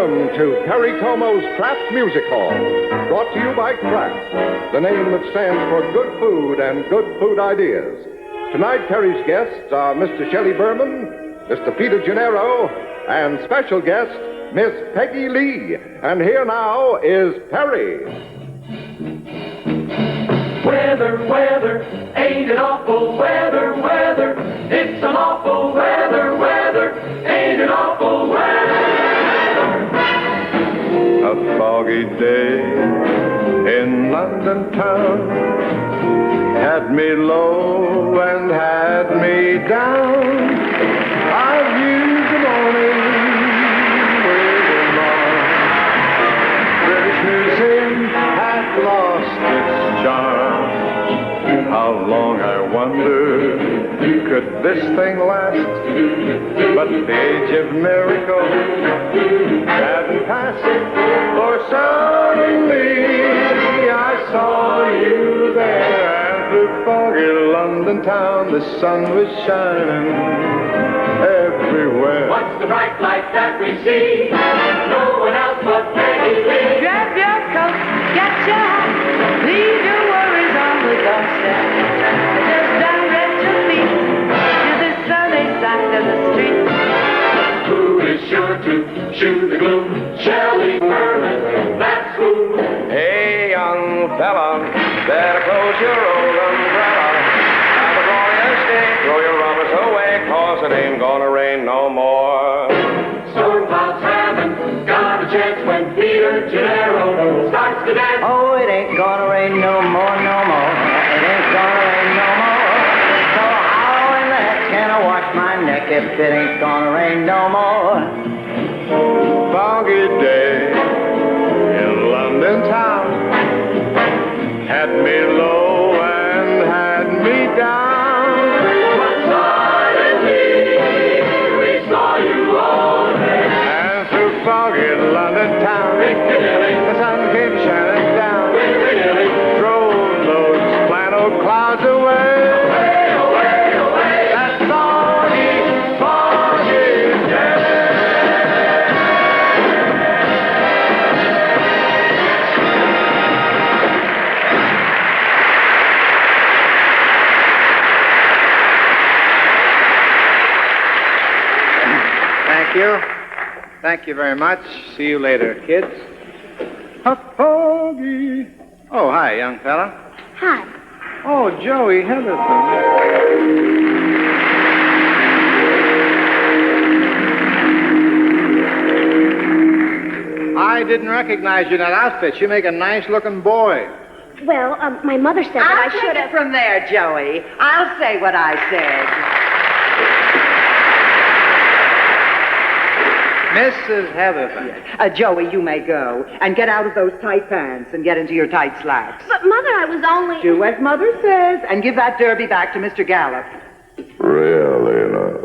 Welcome to Perry Como's Kraft Music Hall, brought to you by Kraft, the name that stands for good food and good food ideas. Tonight, Perry's guests are Mr. Shelly Berman, Mr. Peter Gennaro, and special guest, Miss Peggy Lee. And here now is Perry. Weather, weather, ain't it awful weather, weather. It's an awful weather, weather, ain't it awful weather. A foggy day in London town had me low and had me down. I've used the morning with a long. British Museum had lost its charm. How long, I wonder, could this thing last? But the age of miracle hadn't passed, for suddenly I saw you there. And through foggy London town, the sun was shining everywhere. What's the bright light that we see? No one else but Peggy Lee. Grab your coat, get your hat, leave your worries on the doorstep. Just direct your feet to the sunny side of the street. Who is sure to chew the gloom? Shelly Berman, that's who. Hey, young fella, better close your old umbrella. Have a glorious day, throw your rubbers away, 'cause it ain't gonna rain no more. Storm clouds haven't got a chance when Peter Gennaro starts to dance. Oh, it ain't gonna rain no more, no more. It ain't gonna rain no more. So how in the heck can I wash my neck if it ain't gonna rain no more? Foggy day in London town had me low and had me down. But suddenly we saw you all there. And through foggy London town, the sun came shining down, drove those flannel clouds away. That foggy, foggy day. Thank you. Thank you very much. See you later, kids. Foggy. Oh, hi, young fella. Hi. Oh, Joey Heatherton. I didn't recognize you in that outfit. You make a nice-looking boy. Well, my mother said that I I'll should take have. it from there, Joey. I'll say what I said. Mrs. Heatherton. Joey, you may go. And get out of those tight pants and get into your tight slacks. But, Mother, I was only... Do as Mother says and give that derby back to Mr. Gallop. Really, no.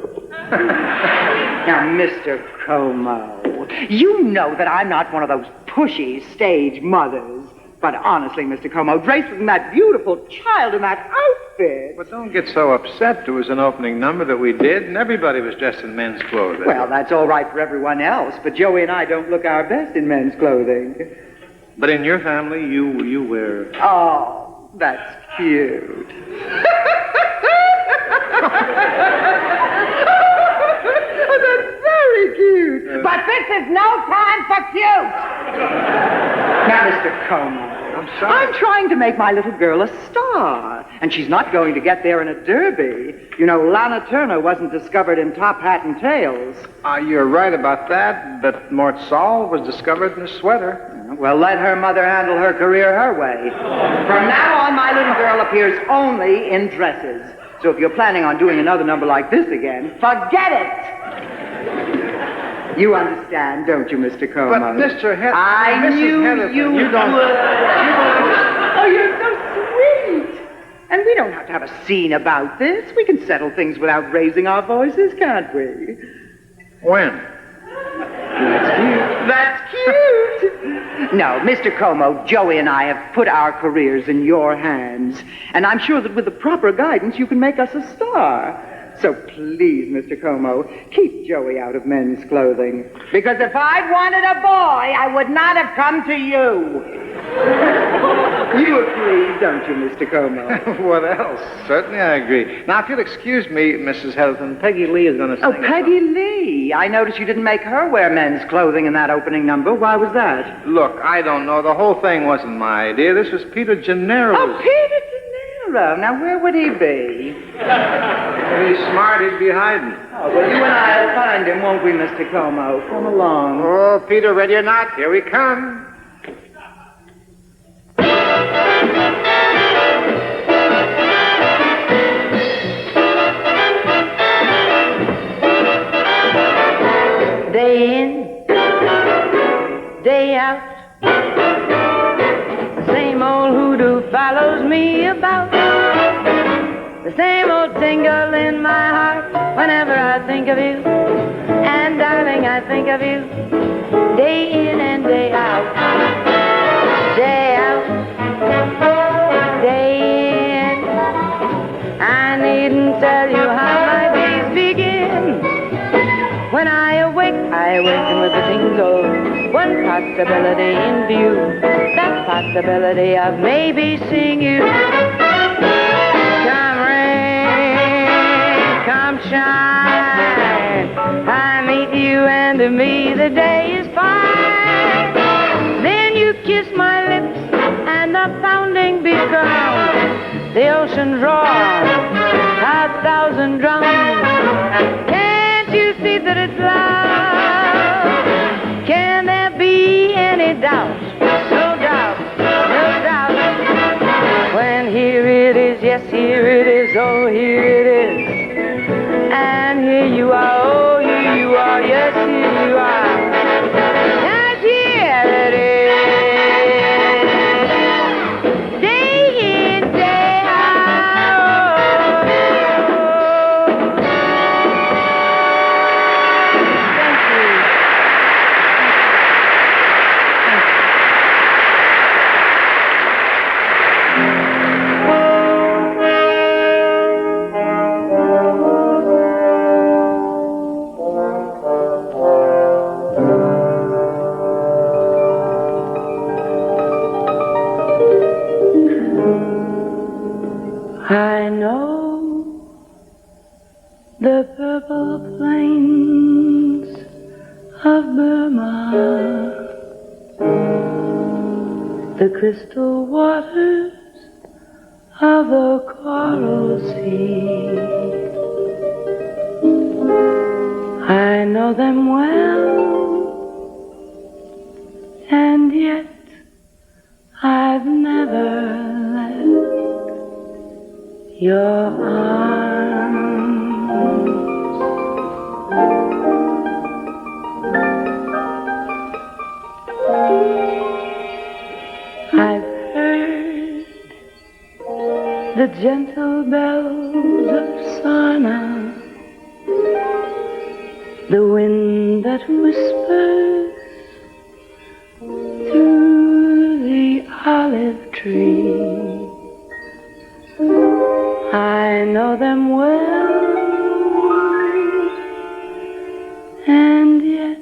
Now, Mr. Como, you know that I'm not one of those pushy stage mothers. But honestly, Mr. Como, dressed in that beautiful child in that outfit. But don't get so upset. There was an opening number that we did, and everybody was dressed in men's clothes. Well, that's all right for everyone else, but Joey and I don't look our best in men's clothing. But in your family, you wear... Oh, that's cute. That's very cute. But this is no time for cute. Now, Mr. Como, I'm sorry. I'm trying to make my little girl a star, and she's not going to get there in a derby. You know, Lana Turner wasn't discovered in top hat and tails. You're right about that, but Mort Saul was discovered in a sweater. Well, let her mother handle her career her way. From now on, my little girl appears only in dresses. So if you're planning on doing another number like this again, forget it! You understand, don't you, Mr. Como? But, Mr. Heatherton... I Mrs. knew Heatherton, you you don't... would. Oh, you're so sweet. And we don't have to have a scene about this. We can settle things without raising our voices, can't we? When? That's cute. No, Mr. Como, Joey and I have put our careers in your hands. And I'm sure that with the proper guidance, you can make us a star. So please, Mr. Como, keep Joey out of men's clothing. Because if I'd wanted a boy, I would not have come to you. You agree, don't you, Mr. Como? What else? Certainly I agree. Now, if you'll excuse me, Mrs. Heatherton, Peggy Lee is going to sing. Oh, Peggy Lee. I noticed you didn't make her wear men's clothing in that opening number. Why was that? Look, I don't know. The whole thing wasn't my idea. This was Peter Gennaro's. Oh, Peter Gennaro. Now, where would he be? If he's smart, he'd be hiding. Oh, well, you and I will find him, won't we, Mr. Como? Come along. Oh, Peter, ready or not, here we come. Day in, day out, the same old hoodoo follows me about. The same old tingle in my heart whenever I think of you. And darling, I think of you day in and day out. Day out, day in. I needn't tell you how my days begin. When I awaken with a tingle. One possibility in view, that possibility of maybe seeing you. Come rain, come shine, I meet you and to me the day is fine. Then you kiss my lips and the pounding beat ground. The ocean roars, 1,000 drums. Can't you see that it's love? Can there be any doubt? No doubt, no doubt. When here it is, yes, here it is, oh, here it is. And here you are, oh, here you are, yes, here you are. And here it is. Day in, day out. Thank you. I know the purple plains of Burma, the crystal waters of the Coral Sea. I know them well, and yet I've never left your arms. I've heard the gentle bells of Sarna, the wind that whispers through the olive tree. I know them well, and yet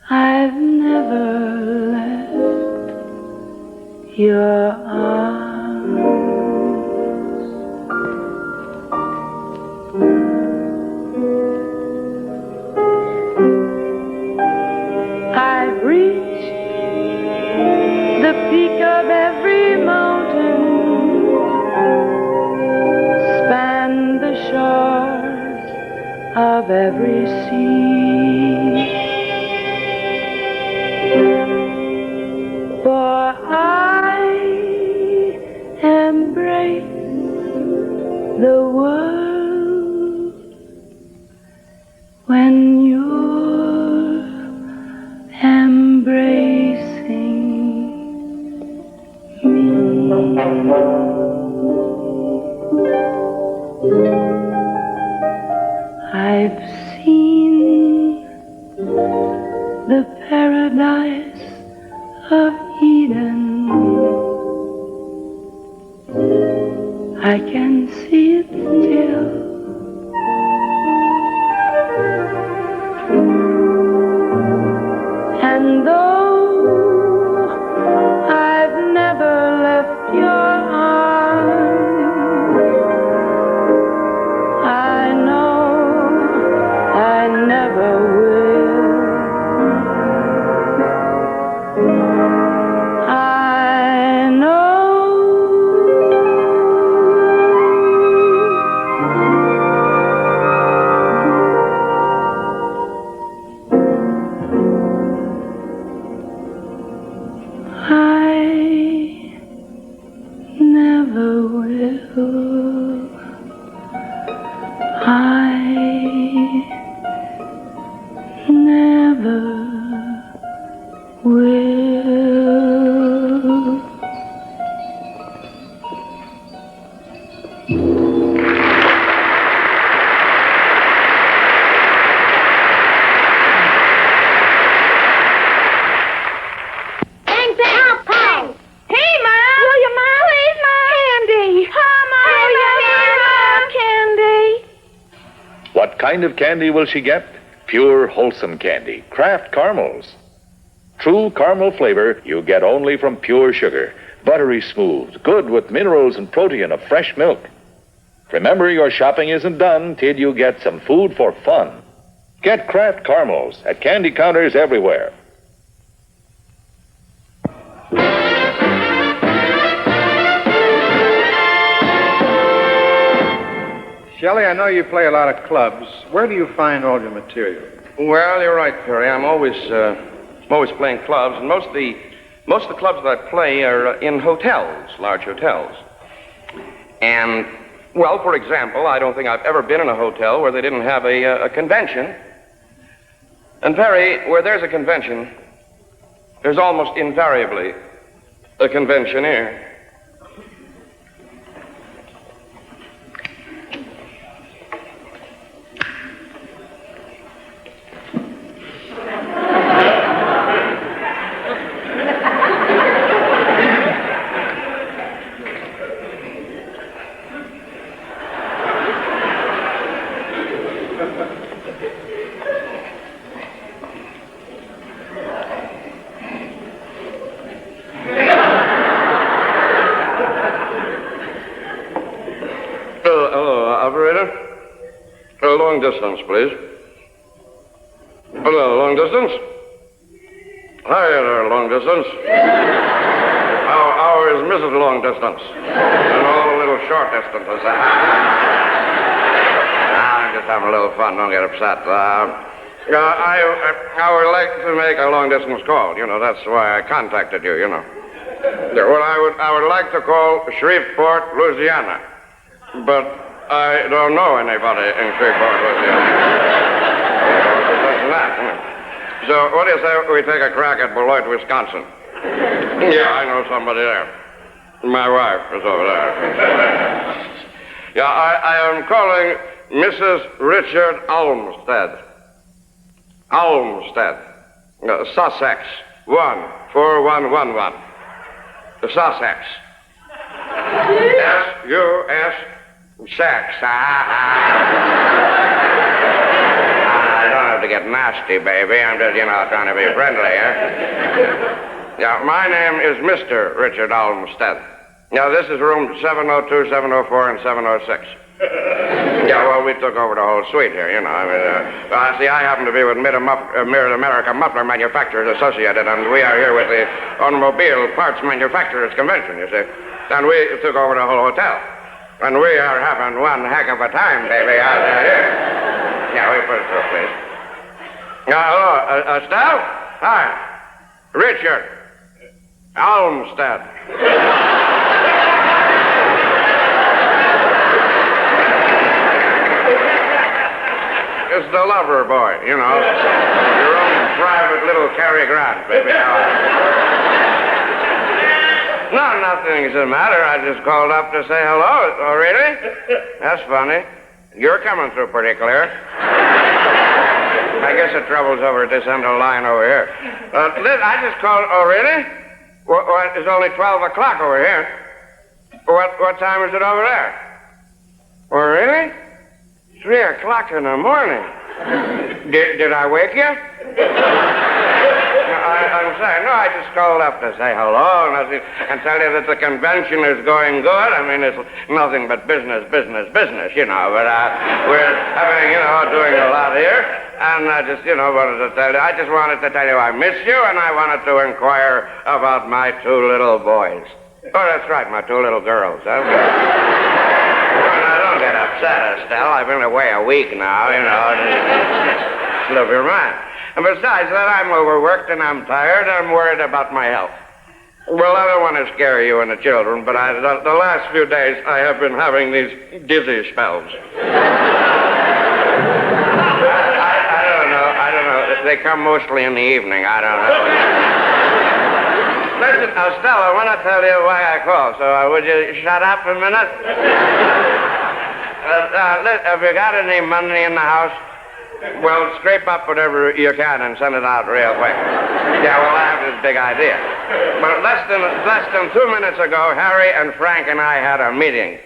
I've never left your arms. I've reached the peak of every mountain, spanned the shores of every sea. For I embrace the world when you're embracing me. I've seen the paradise of Eden. I can see it still What kind of candy will she get? Pure, wholesome candy, Kraft caramels. True caramel flavor you get only from pure sugar. Buttery smooth, good with minerals and protein of fresh milk. Remember, your shopping isn't done till you get some food for fun. Get Kraft caramels at candy counters everywhere. Shelley, I know you play a lot of clubs. Where do you find all your material? Well, you're right, Perry. I'm always playing clubs, and most of the clubs that I play are in hotels, large hotels. And, well, for example, I don't think I've ever been in a hotel where they didn't have a convention. And, Perry, where there's a convention, there's almost invariably a conventioneer. Long distance, please. Hello, long distance? Hi there, long distance. How is Mrs. Long Distance? And all the little short distances. I'm just having a little fun, don't get upset. I would like to make a long distance call. You know, that's why I contacted you, you know. Well, I would like to call Shreveport, Louisiana. But I don't know anybody in Shreveport, Louisiana. So what do you say we take a crack at Beloit, Wisconsin? Yeah, I know somebody there. My wife is over there. Yeah, I am calling Mrs. Richard Olmsted. Olmsted. Sussex. 14111. The Sussex. S-U-S. Sex. I don't have to get nasty, baby. I'm just, trying to be friendly, Yeah, my name is Mr. Richard Olmsted. Now, this is room 702, 704, and 706. Yeah, well, we took over the whole suite here, see, I happen to be with Mid-America Muffler Manufacturers Associated, and we are here with the Automobile Parts Manufacturers Convention, you see. And we took over the whole hotel. And we are having one heck of a time, baby, out there. Yeah, we put it through, please. Hello, Estelle? Hi. Richard. Olmsted. It's the lover boy, Your own private little Cary Grant, baby. No, nothing's the matter. I just called up to say hello. Oh, really? That's funny. You're coming through pretty clear. I guess the trouble's over at this end of the line over here. I just called... Oh, really? What, it's only 12 o'clock over here. What time is it over there? Oh, really? 3 o'clock in the morning. Did I wake you? I'm sorry. No, I just called up to say hello and tell you that the convention is going good. I mean, it's nothing but business, But we're having, doing a lot here. And I just, wanted to tell you, I I miss you, and I wanted to inquire about my 2 little boys. Oh, that's right, my 2 little girls. Now, don't get upset, Estelle. I've been away a week now, Slip your mind. And besides that, I'm overworked and I'm tired and I'm worried about my health. Well, I don't want to scare you and the children, but the last few days I have been having these dizzy spells. I don't know. They come mostly in the evening. I don't know. Listen, Estelle, I want to tell you why I called, so would you shut up a minute? Have you got any money in the house? Well, scrape up whatever you can and send it out real quick. Yeah, well, I have this big idea. But less than 2 minutes ago, Harry and Frank and I had a meeting.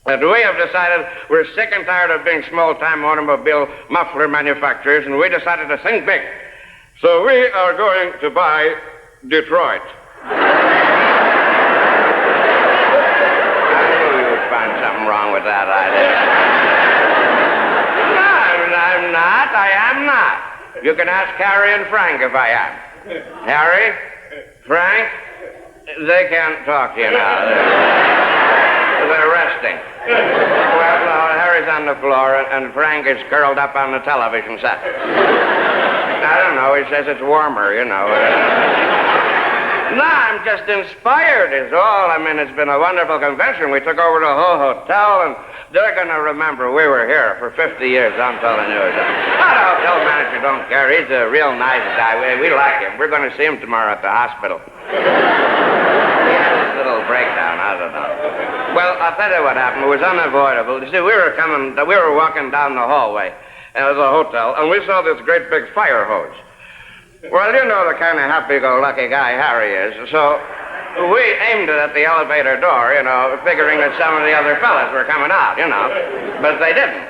that we have decided we're sick and tired of being small-time automobile muffler manufacturers, and we decided to think big. So we are going to buy Detroit. I knew you'd find something wrong with that idea. No, I'm not. I am not. You can ask Harry and Frank if I am. Harry, Frank, they can't talk to you now. They're resting. Well, no, Harry's on the floor, and Frank is curled up on the television set. I don't know, he says it's warmer, you know. No, I'm just inspired is all. I mean, it's been a wonderful convention. We took over the whole hotel, and they're going to remember we were here for 50 years, I'm telling you. The hotel manager don't care. He's a real nice guy. We like him. We're going to see him tomorrow at the hospital. He had this little breakdown, I don't know. Well, I'll tell you what happened. It was unavoidable. You see, we were walking down the hallway of the hotel, and we saw this great big fire hose. Well, you know the kind of happy-go-lucky guy Harry is, so we aimed it at the elevator door, you know, figuring that some of the other fellas were coming out, you know. But they didn't.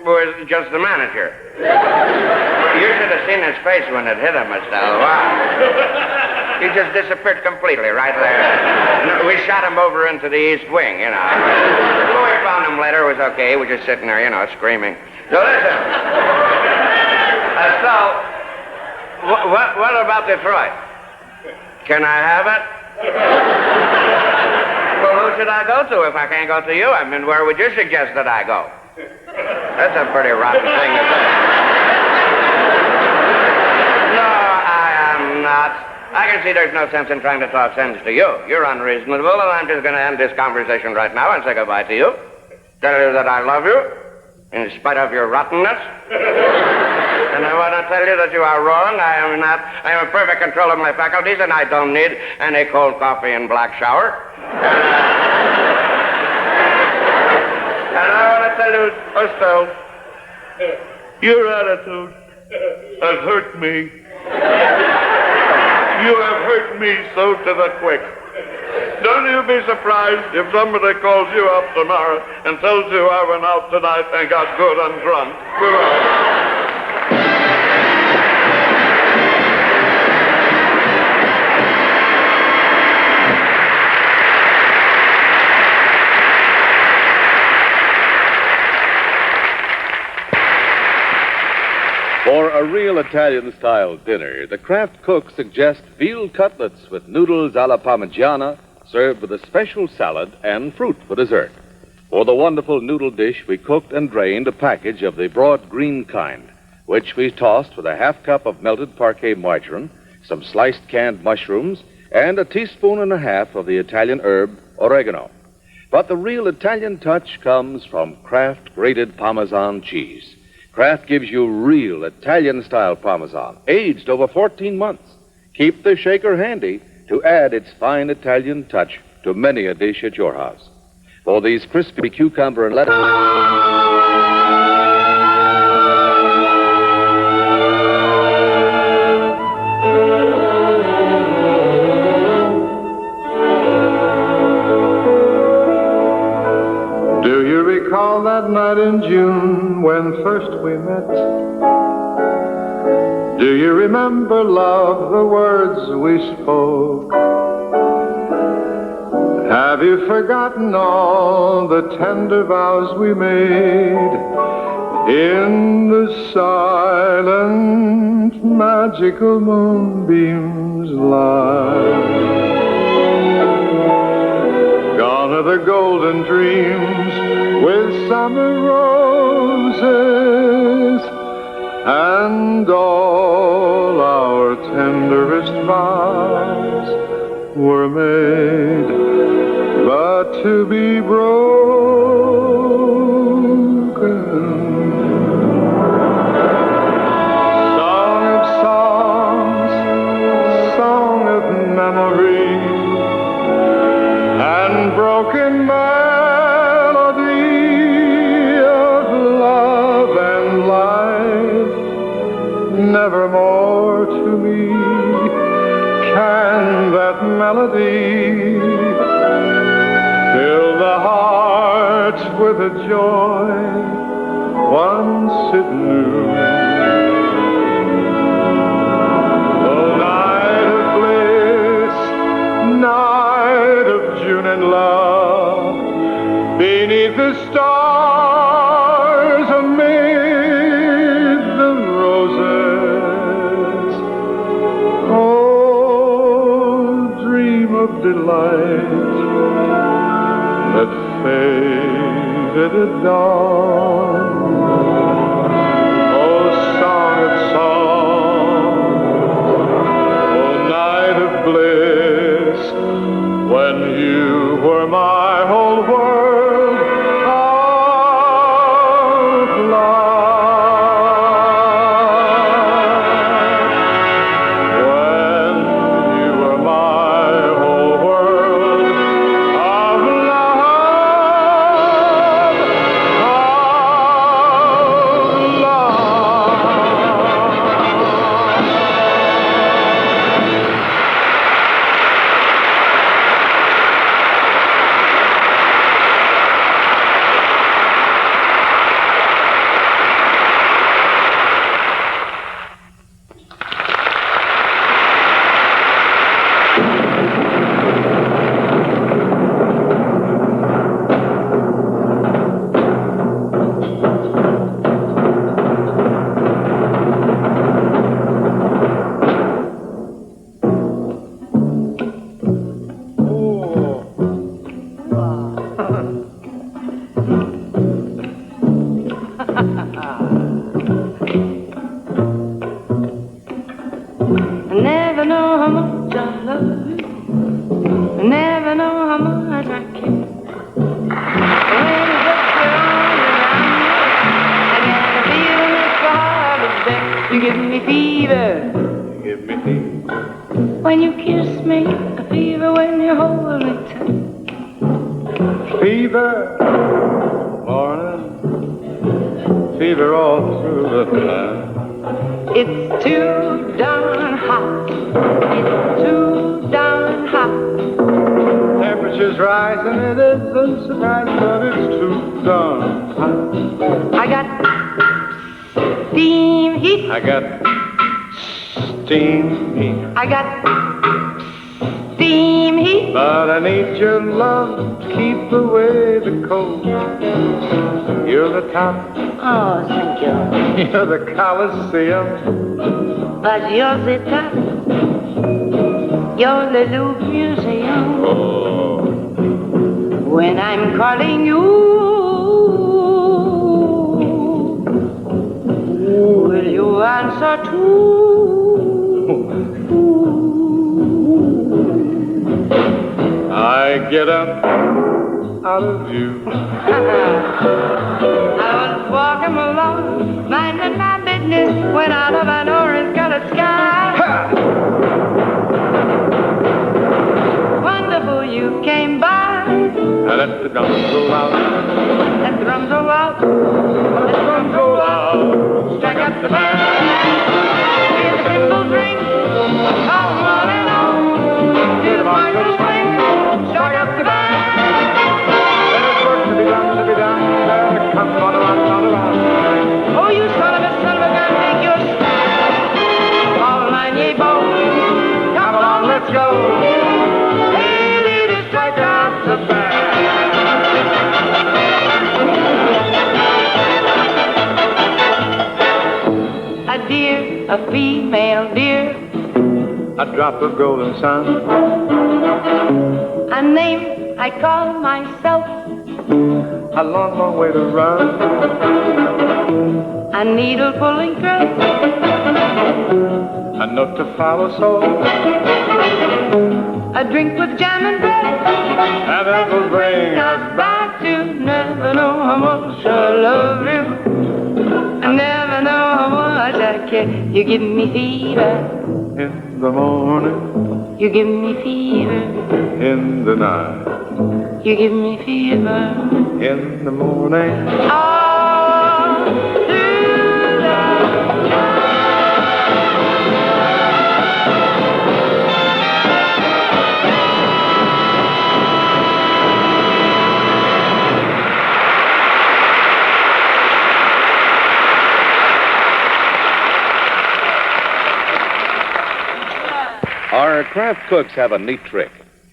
It was just the manager. You should have seen his face when it hit him, Estelle. Wow. He just disappeared completely right there. We shot him over into the east wing, you know. When we found him later, it was okay. He was just sitting there, you know, screaming. So listen. Estelle, what about Detroit? Can I have it? Well, who should I go to if I can't go to you? I mean, where would you suggest that I go? That's a pretty rotten thing to say. No, I am not. I can see there's no sense in trying to talk sense to you. You're unreasonable, and I'm just going to end this conversation right now and say goodbye to you. Tell you that I love you, in spite of your rottenness. And I want to tell you that you are wrong. I am in perfect control of my faculties, and I don't need any cold coffee and black shower. And I want to tell you, Estelle, your attitude has hurt me. You have hurt me so to the quick. Don't you be surprised if somebody calls you up tomorrow and tells you I went out tonight and got good and drunk. Goodbye. For a real Italian-style dinner, the Kraft cook suggests veal cutlets with noodles alla Parmigiana, served with a special salad and fruit for dessert. For the wonderful noodle dish, we cooked and drained a package of the broad green kind, which we tossed with a half cup of melted parquet margarine, some sliced canned mushrooms, and a teaspoon and a half of the Italian herb oregano. But the real Italian touch comes from Kraft grated Parmesan cheese. Kraft gives you real Italian-style Parmesan, aged over 14 months. Keep the shaker handy to add its fine Italian touch to many a dish at your house. For these crispy cucumber and lettuce... Do you recall that night in June when first we met? Do you remember, love, the words we spoke? Have you forgotten all the tender vows we made in the silent, magical moonbeams light? Gone are the golden dreams with summer roses, and all our tenderest vows were made but to be broken. Song of songs, song of memory, and broken melody of love and life. Nevermore to me can that melody fill the heart joy once it knew. Oh, night of bliss, night of June and love, beneath the stars, amid the roses. Oh, dream of delight that faded at dawn. Oh, song of song, oh, night of bliss, when you were my whole world of love. When you were my whole world of love, I never know how much I love you. I never know how much I care. When you put your arms around me, I get a feeling that's hard to bear. You give me fever. give me fever. When you kiss me, a fever when you hold me tight. Fever, morning, fever all through the night. It's too darn hot. It's too darn hot. Temperature's rising, it isn't surprising, but it's too darn hot. I got steam heat. I got steam heat, I got steam heat. but I need your love to keep away the cold. You're the top, Oh, thank you. you're the Coliseum. But you're the top. You're the Louvre Museum. Oh, When I'm calling you, will you answer too? I get up out of you. I was walking along, minding my business, when out of an orange-colored sky, wonderful you came by. I let the drums go out. Let the drums go out. Let the drums go out. Strike up the band. Hear the cymbals ring. All on and on. Hear the marchers swing. Strike up the band. There's work to be done, to be done. Come on around, on around. Oh, you son of a gun, take your stand. All nine ye bow. Come on, let's go. Hey, ladies, strike up the band. A deer, a female deer, A drop of golden sun. a name I call myself, A long, long way to run. a needle pulling thread, A note to follow, so. a drink with jam and bread, And that will bring us back to never know how much I love you. I never know how much I care. You give me fever. in the morning, You give me fever. in the night, You give me fever. in the morning. All through the Our Kraft cooks have a neat trick.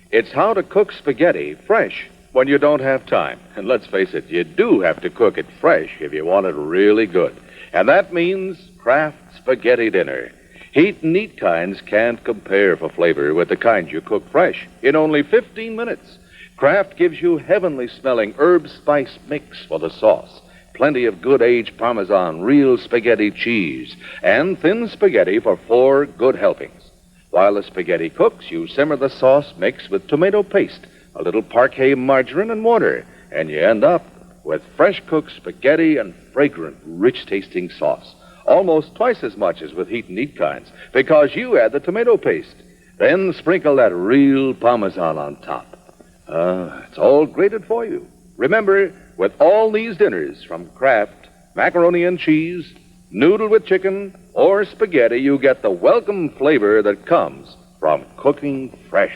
It's how to cook spaghetti fresh when you don't have time. And let's face it, you do have to cook it fresh if you want it really good. And that means Kraft spaghetti dinner. Heat and eat kinds can't compare for flavor with the kind you cook fresh in only 15 minutes. Kraft gives you heavenly smelling herb spice mix for the sauce, plenty of good aged Parmesan, real spaghetti cheese, and thin spaghetti for 4 good helpings. While the spaghetti cooks, you simmer the sauce mix with tomato paste, a little parquet margarine, and water, and you end up with fresh cooked spaghetti and fragrant, rich-tasting sauce. Almost twice as much as with heat and eat kinds, because you add the tomato paste. Then sprinkle that real Parmesan on top. It's all grated for you. Remember, with all these dinners from Kraft, macaroni and cheese, noodle with chicken, or spaghetti, you get the welcome flavor that comes from cooking fresh.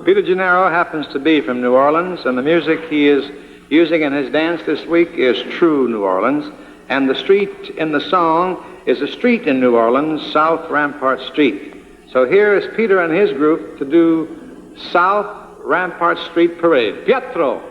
Peter Gennaro happens to be from New Orleans, and the music he is using in his dance this week is true New Orleans. And the street in the song is a street in New Orleans, South Rampart Street. So here is Peter and his group to do South Rampart Street Parade. Pietro.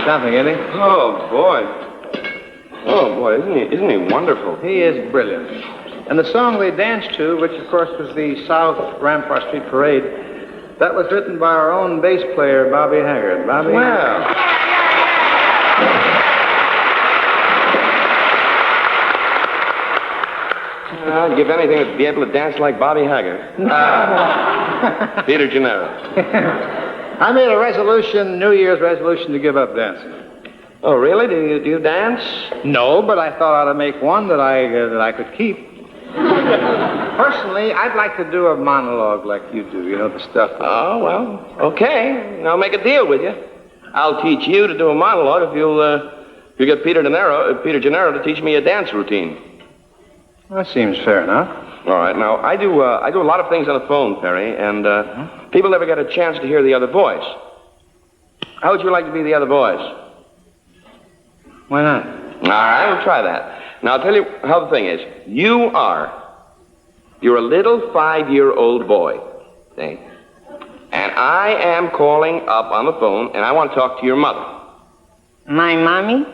something, isn't he? Oh, boy. Oh, boy, isn't he wonderful? He is brilliant. And the song they danced to, which of course was the South Rampart Street Parade, that was written by our own bass player, Bobby Haggard. Bobby? Well. I'd give anything to be able to dance like Bobby Haggard. Peter Gennaro. I made a resolution, New Year's resolution, to give up dancing. Oh, really? Do you dance? No, but I thought I ought to make one that I could keep. Personally, I'd like to do a monologue like you do, you know, the stuff. Oh, well, okay. I'll make a deal with you. I'll teach you to do a monologue if you get Peter Gennaro to teach me a dance routine. That seems fair enough. All right. Now, I do a lot of things on the phone, Perry, and people never get a chance to hear the other voice. How would you like to be the other voice? Why not? All right, we'll try that. Now, I'll tell you how the thing is. You're a little 5-year-old boy, see? And I am calling up on the phone, and I want to talk to your mother. My mommy?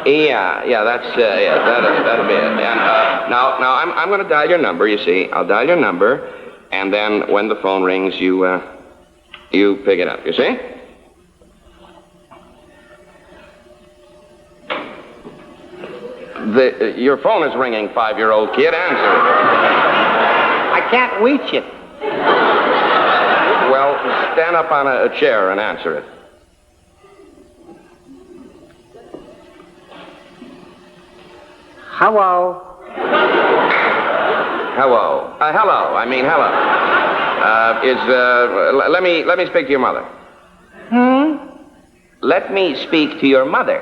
Yeah, that'll be it. And now I'm going to dial your number. You see, I'll dial your number, and then when the phone rings, you pick it up. You see? Your phone is ringing, 5-year-old kid. Answer it. I can't reach it. Well, stand up on a chair and answer it. Hello. Hello. Hello. I mean, hello. Let me speak to your mother. Let me speak to your mother.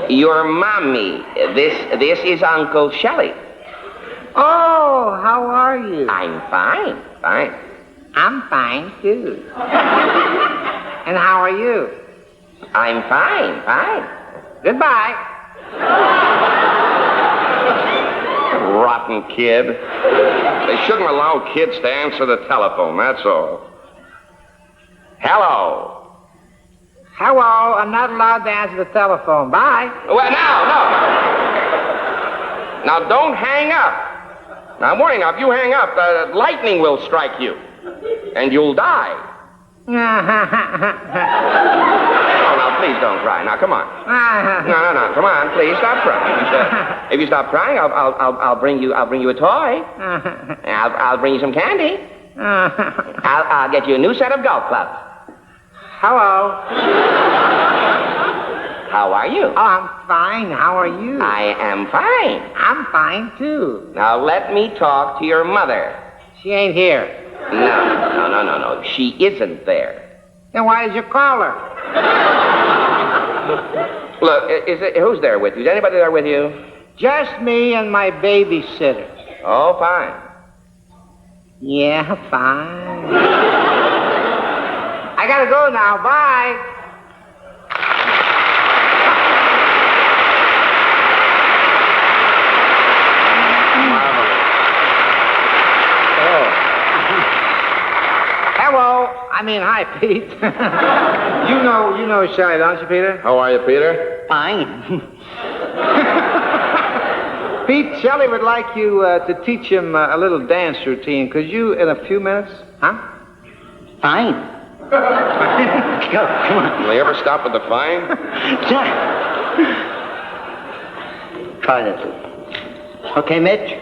Your mommy. This is Uncle Shelley. Oh, how are you? I'm fine. I'm fine, too. And how are you? I'm fine. Goodbye. Rotten kid. They shouldn't allow kids to answer the telephone, that's all. Hello. Hello, I'm not allowed to answer the telephone. Bye. Well, no. Now, don't hang up. Now, I'm warning you, if you hang up, lightning will strike you, and you'll die. Oh, now, please don't cry. Now, come on. No. Come on, please stop crying. If you stop crying, I'll bring you a toy. I'll bring you some candy. I'll get you a new set of golf clubs. Hello. How are you? Oh, I'm fine. How are you? I am fine. I'm fine, too. Now, let me talk to your mother. She ain't here. No. She isn't there. Then why did you call her? Look, who's there with you? Is anybody there with you? Just me and my babysitter. Oh, fine. Yeah, fine. I gotta go now. Bye. Hi, Pete. You know Shelley, don't you, Peter? How are you, Peter? Fine. Pete, Shelley would like you to teach him a little dance routine. Could you, in a few minutes? Huh? Fine. Go, come on. Will you ever stop with the fine? Try this. Okay, Mitch?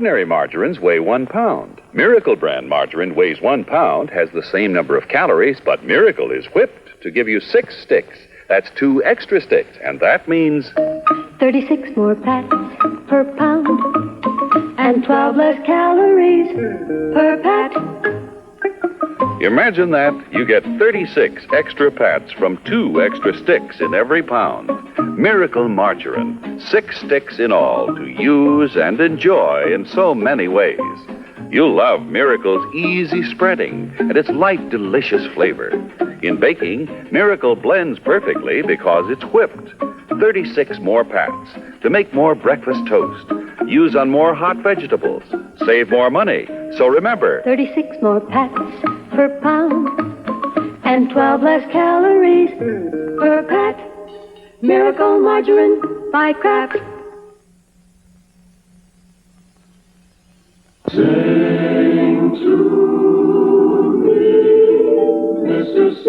Ordinary margarines weigh 1 pound. Miracle brand margarine weighs 1 pound, has the same number of calories, but Miracle is whipped to give you 6 sticks. That's 2 extra sticks, and that means 36 more pats per pound and 12 less calories per pat. Imagine that. You get 36 extra pats from 2 extra sticks in every pound. Miracle margarine. 6 sticks in all to use and enjoy in so many ways. You'll love Miracle's easy spreading and its light, delicious flavor. In baking, Miracle blends perfectly because it's whipped. 36 more pats to make more breakfast toast. Use on more hot vegetables. Save more money. So remember, 36 more pats per pound and 12 less calories per pat. Miracle margarine by Kraft. Sing to me, Mr. C.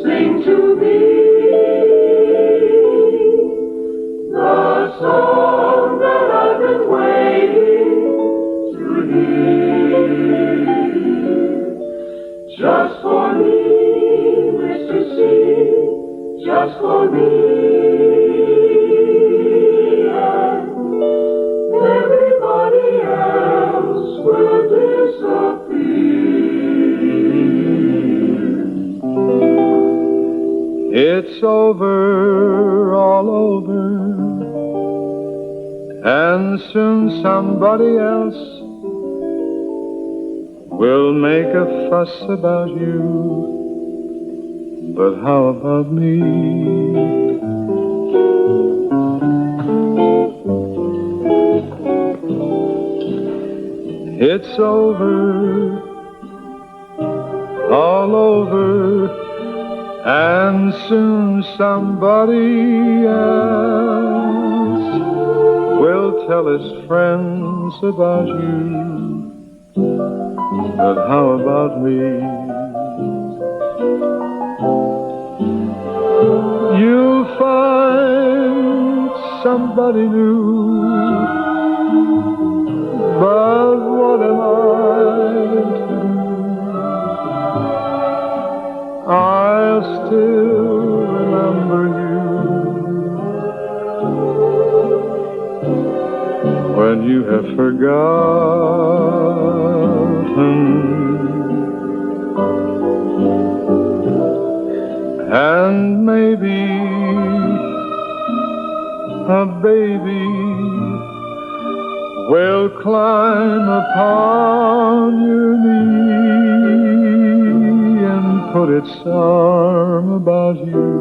Sing to me the song that I've been waiting to hear. Just for me, Mr. C. Just for me. And everybody else will disappear. It's over, all over, and soon somebody else will make a fuss about you. But how about me? It's over, all over, and soon somebody else will tell his friends about you. But how about me? You'll find somebody new, but what am I to do? I'll still remember you when you have forgotten. And maybe a baby will climb upon your knee and put its arm about you.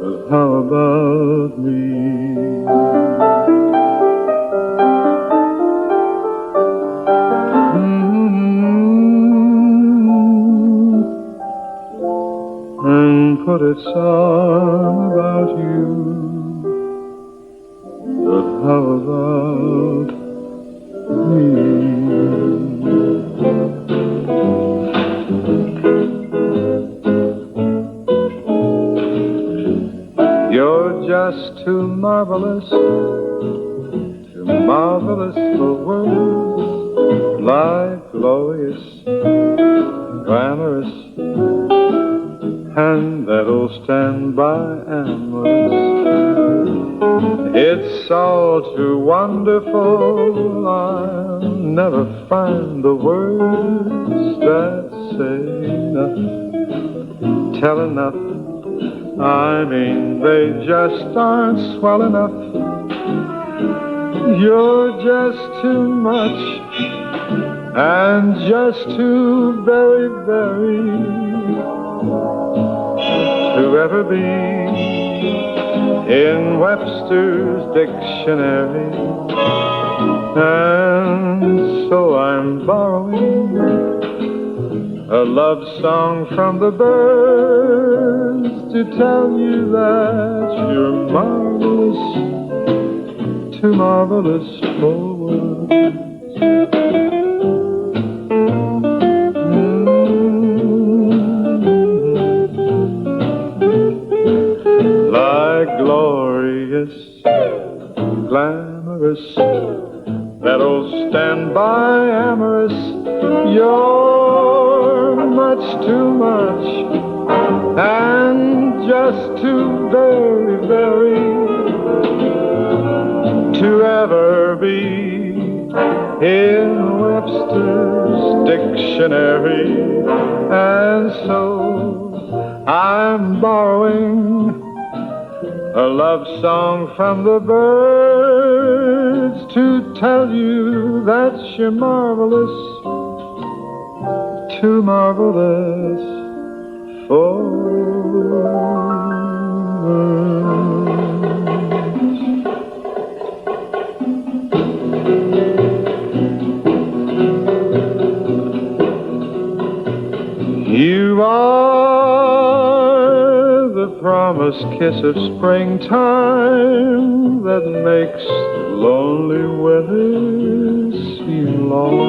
But how about me? And put its arm about you. But how about me? You're just too marvelous for words, like glorious, glamorous, and that'll stand by amorous. It's all too wonderful, I'll never find the words that say enough, tell enough. I mean, they just aren't swell enough. You're just too much, and just too very, very, to ever be in Webster's dictionary. And so I'm borrowing a love song from the birds to tell you that you're marvelous, too marvelous for words. Like glorious, glamorous, too much, and just too very, very to ever be in Webster's dictionary. And so I'm borrowing a love song from the birds to tell you that you're marvelous, too marvelous for words. You are the promised kiss of springtime that makes lonely winters seem long.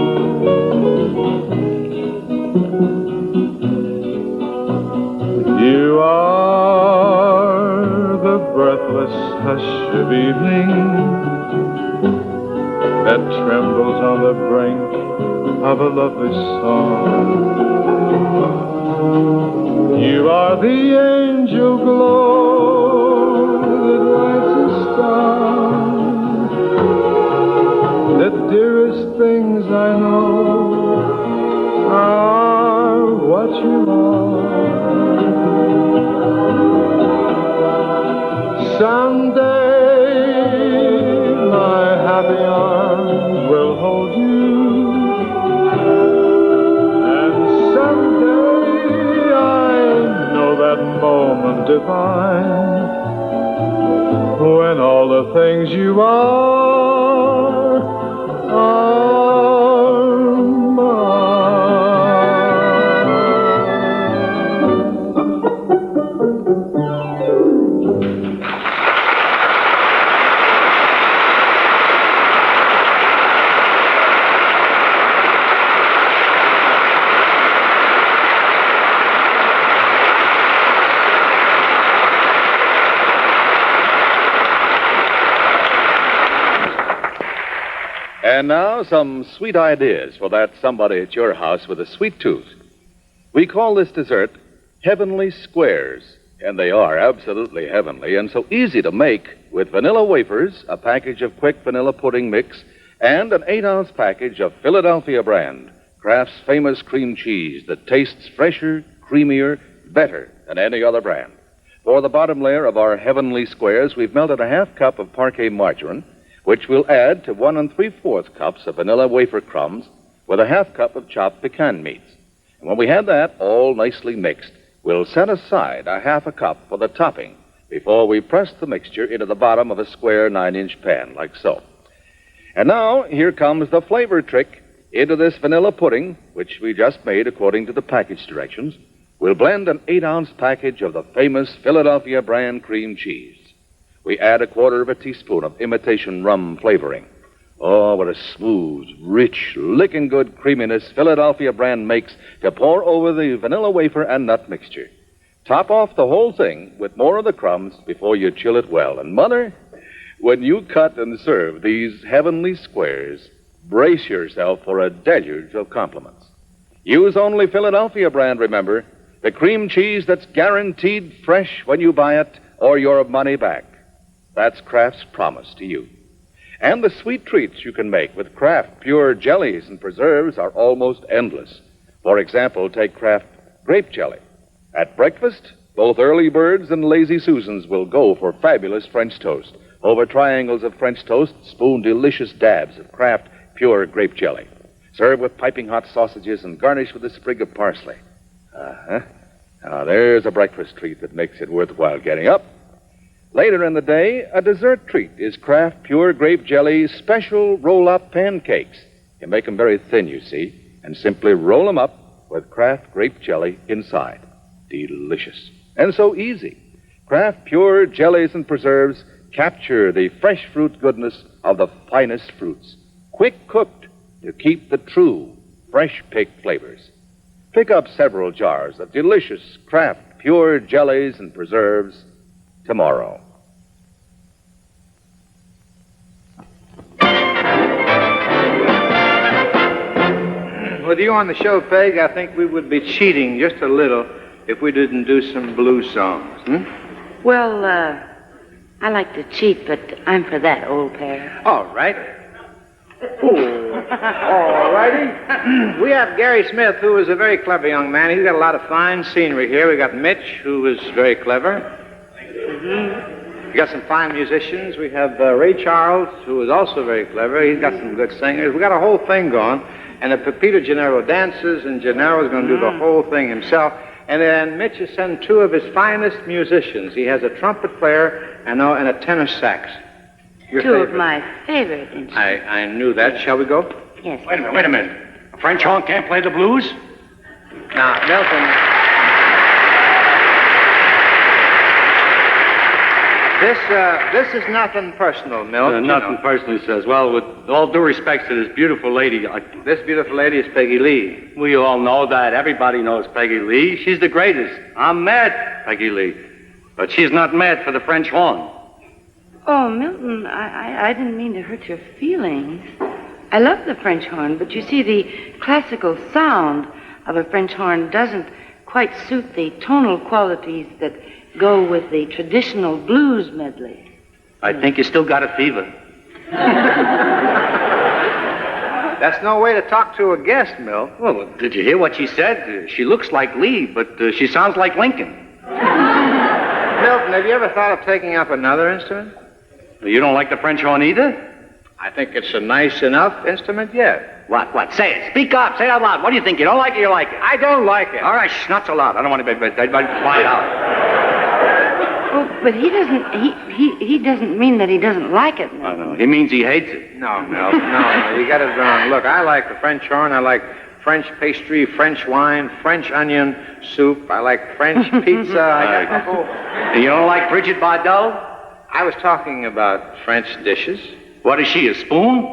You are the breathless hush of evening that trembles on the brink of a lovely song. You are the angel glow that lights a star. The dearest things I know are what you are. Someday my happy arms will hold you, and someday I know that moment divine when all the things you are mine. And now, some sweet ideas for that somebody at your house with a sweet tooth. We call this dessert Heavenly Squares, and they are absolutely heavenly and so easy to make with vanilla wafers, a package of quick vanilla pudding mix, and an 8-ounce package of Philadelphia brand, Kraft's famous cream cheese that tastes fresher, creamier, better than any other brand. For the bottom layer of our Heavenly Squares, we've melted a half cup of parquet margarine, which we'll add to 1 3/4 cups of vanilla wafer crumbs with a half cup of chopped pecan meats. And when we have that all nicely mixed, we'll set aside a half a cup for the topping before we press the mixture into the bottom of a square 9-inch pan, like so. And now, here comes the flavor trick. Into this vanilla pudding, which we just made according to the package directions, we'll blend an 8-ounce package of the famous Philadelphia brand cream cheese. We add 1/4 teaspoon of imitation rum flavoring. Oh, what a smooth, rich, licking good creaminess Philadelphia brand makes to pour over the vanilla wafer and nut mixture. Top off the whole thing with more of the crumbs before you chill it well. And, Mother, when you cut and serve these Heavenly Squares, brace yourself for a deluge of compliments. Use only Philadelphia brand, remember, the cream cheese that's guaranteed fresh when you buy it or your money back. That's Kraft's promise to you. And the sweet treats you can make with Kraft pure jellies and preserves are almost endless. For example, take Kraft grape jelly. At breakfast, both early birds and lazy Susans will go for fabulous French toast. Over triangles of French toast, spoon delicious dabs of Kraft pure grape jelly. Serve with piping hot sausages and garnish with a sprig of parsley. Now, there's a breakfast treat that makes it worthwhile getting up. Later in the day, a dessert treat is Kraft Pure Grape Jelly's special roll-up pancakes. You make them very thin, you see, and simply roll them up with Kraft Grape Jelly inside. Delicious. And so easy. Kraft Pure Jellies and Preserves capture the fresh fruit goodness of the finest fruits. Quick cooked to keep the true, fresh-picked flavors. Pick up several jars of delicious Kraft Pure Jellies and Preserves tomorrow. with you on the show, Peg, I think we would be cheating just a little if we didn't do some blues songs. Well, I like to cheat, but I'm for that, old pair. All right. All righty. We have Gary Smith, who is a very clever young man. He's got a lot of fine scenery here. We got Mitch, who is very clever. We got some fine musicians. We have Ray Charles, who is also very clever. He's got some good singers. We got a whole thing going. And Peter Gennaro dances, and Gennaro is going to do the whole thing himself. And then Mitch has sent two of his finest musicians. He has a trumpet player and a tenor sax. Your Two favorite. of my favorite instruments. I knew that. Shall we go? Yes. Wait a minute. A French horn can't play the blues? Now, Milton. This is nothing personal, Milt. Nothing personally, says. Well, with all due respect to this beautiful lady, This beautiful lady is Peggy Lee. we all know that. Everybody knows Peggy Lee. She's the greatest. I'm mad, Peggy Lee. But she's not mad for the French horn. Oh, Milton, I didn't mean to hurt your feelings. I love the French horn, but you see, the classical sound of a French horn doesn't quite suit the tonal qualities that go with the traditional blues medley. I think you still got a fever. That's no way to talk to a guest, Milt. Well, did you hear what she said? She looks like Lee, but she sounds like Lincoln. Milton, have you ever thought of taking up another instrument? You don't like the French horn either? I think it's a nice enough instrument yet. What? Say it. Speak up. Say it out loud. What do you think? You don't like it, you like it? I don't like it. All right, not so loud. I don't want to find out. Oh, but he doesn't mean that he doesn't like it, Milton. I know. He means he hates it. No, Milt. No, you got it wrong. Look, I like the French horn. I like French pastry, French wine, French onion soup. I like French pizza. I got the whole... And you don't like Bridget Bardot? I was talking about French dishes. What is she, a spoon?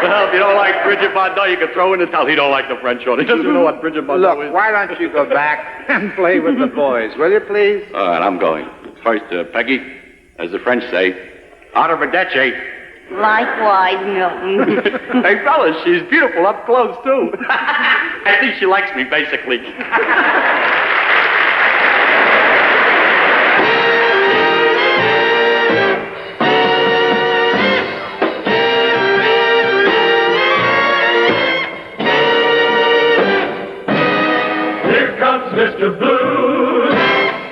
Well, if you don't like Bridget Bardot, you can throw in the towel. He don't like the French horn. He doesn't know what Bridget Bardot Look, is. why don't you go back and play with the boys, will you, please? All right, I'm going. First, Peggy, as the French say, arrivederci. Likewise, Milton. Hey, fellas, she's beautiful up close, too. I think she likes me, basically. Mr. Blues,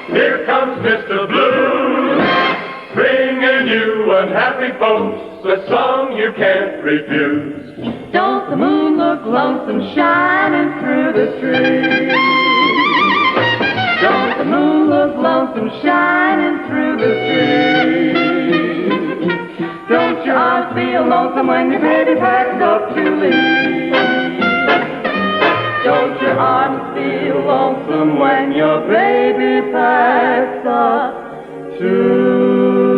here comes Mr. Blues, bringing you unhappy folks a song you can't refuse. Don't the moon look lonesome shining through the trees? Don't the moon look lonesome shining through the trees? Don't your heart feel lonesome when your baby packs up to leave? Don't your arms feel lonesome when your baby packs up to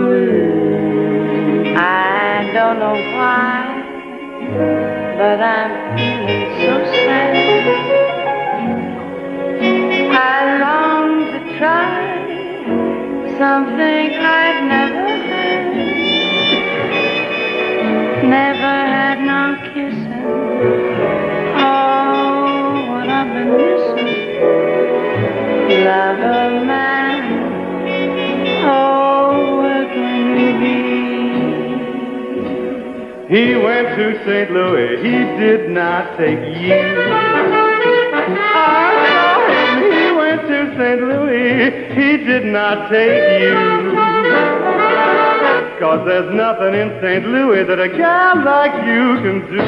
leave? I don't know why, but I'm feeling so sad. I long to try something I've never had. Never had no kissing. Oh, what I've been missing. Lover man, oh, where can you be? He went to St. Louis, he did not take you. I saw him, he went to St. Louis, he did not take you. 'Cause there's nothing in St. Louis that a gal like you can do.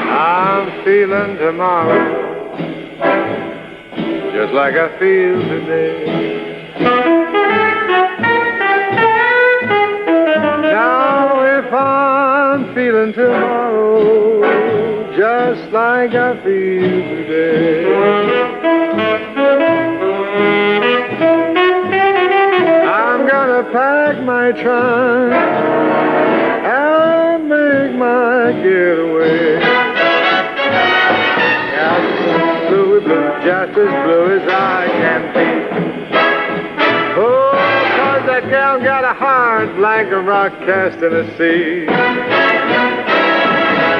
I'm feeling tomorrow just like I feel today. Now if I'm feeling tomorrow just like I feel today. I'm gonna pack my trunk and make my getaway. Yeah, blue, just as blue as I can be. Oh, 'cause that gal got a heart like a rock cast in the sea.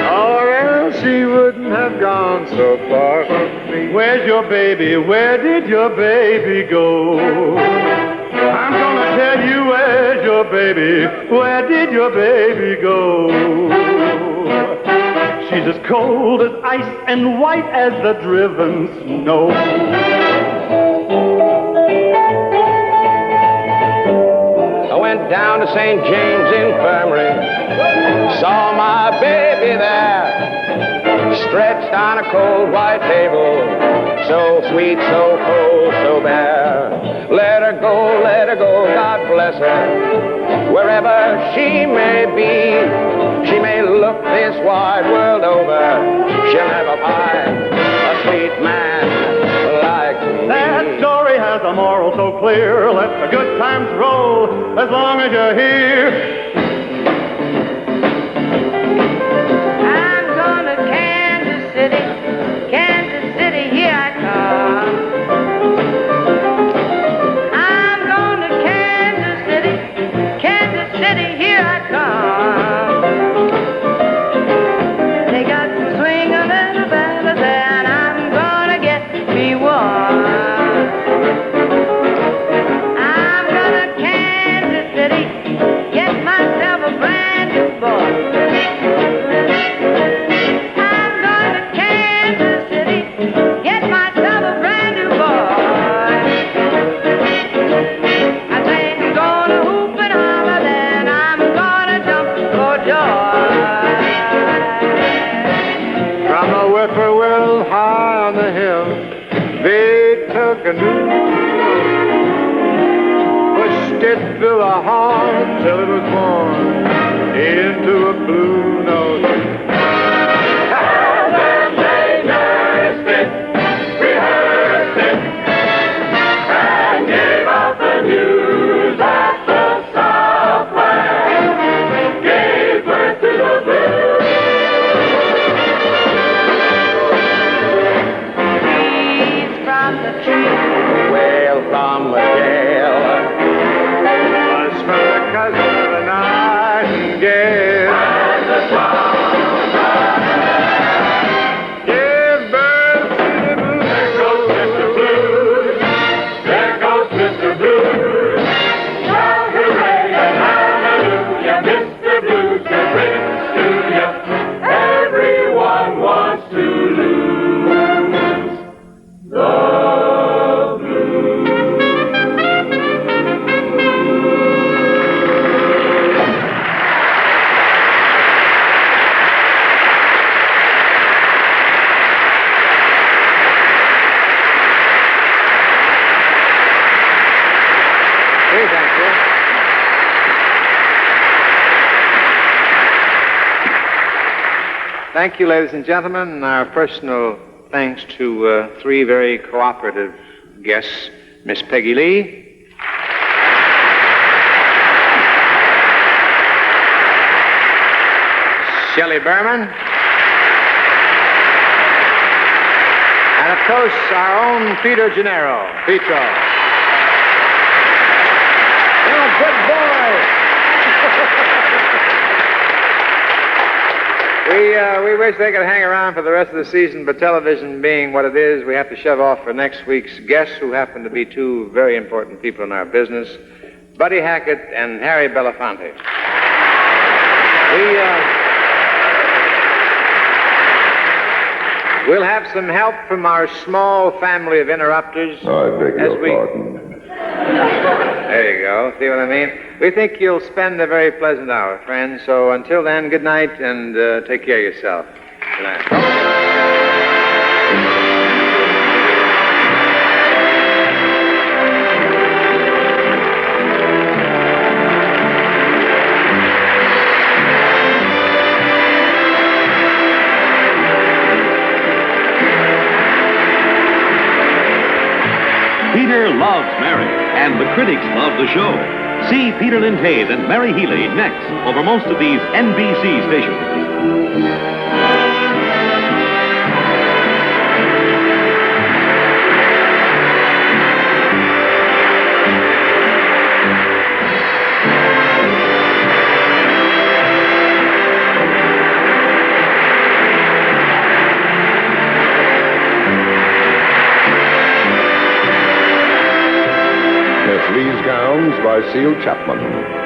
Or else she wouldn't have gone so far from me. Where's your baby? Where did your baby go? I'm gonna tell you, where's your baby? Where did your baby go? She's as cold as ice and white as the driven snow. I went down to St. James Infirmary, saw my baby there, stretched on a cold white table, so sweet, so cold, so bare. Let her go, God bless her, wherever she may be. She may look this wide world over, she'll never find a sweet man like me. That story has a moral so clear. Let the good times roll as long as you're here. I'm going to Kansas City, here I come. I'm going to Kansas City, here I come. They got some swing under the bells and I'm going to get me one. I'm going to Kansas City, get myself a brand new boy. I'm going to Kansas City, get myself a brand new boy. I think I'm gonna hoop and holler, then I'm gonna jump for joy. From a whippoorwill high on the hill, they took a new pushed it through the horn till it was born into a blue note. Then they nursed it, rehearsed it, and gave out the news at the Southland, gave birth to the blues. Breeze from the tree, Wail from a gale, Was from the cousin of the nightingale. And the swallow cried, Give birth to the blue. there goes Mr. Blues, there goes Mr. Blues. Shout hooray and hallelujah, Mr. Blues can bring it to ya. Everyone wants to lose the blues. Okay, thank you. Thank you, ladies and gentlemen. And our personal thanks to three very cooperative guests, Miss Peggy Lee, Shelly Berman, and of course our own Peter Gennaro. Petro. You're a good boy. We wish they could hang around for the rest of the season, but television being what it is, we have to shove off for next week's guests, who happen to be two very important people in our business, Buddy Hackett and Harry Belafonte. We'll have some help from our small family of interrupters. I beg as your pardon. There you go. See what I mean? We think you'll spend a very pleasant hour, friends. So until then, good night and take care of yourself. Good night. theater loves Mary, and the critics love the show. See Peter Lintays and Mary Healy next over most of these NBC stations. Lee's Gowns by Seal Chapman.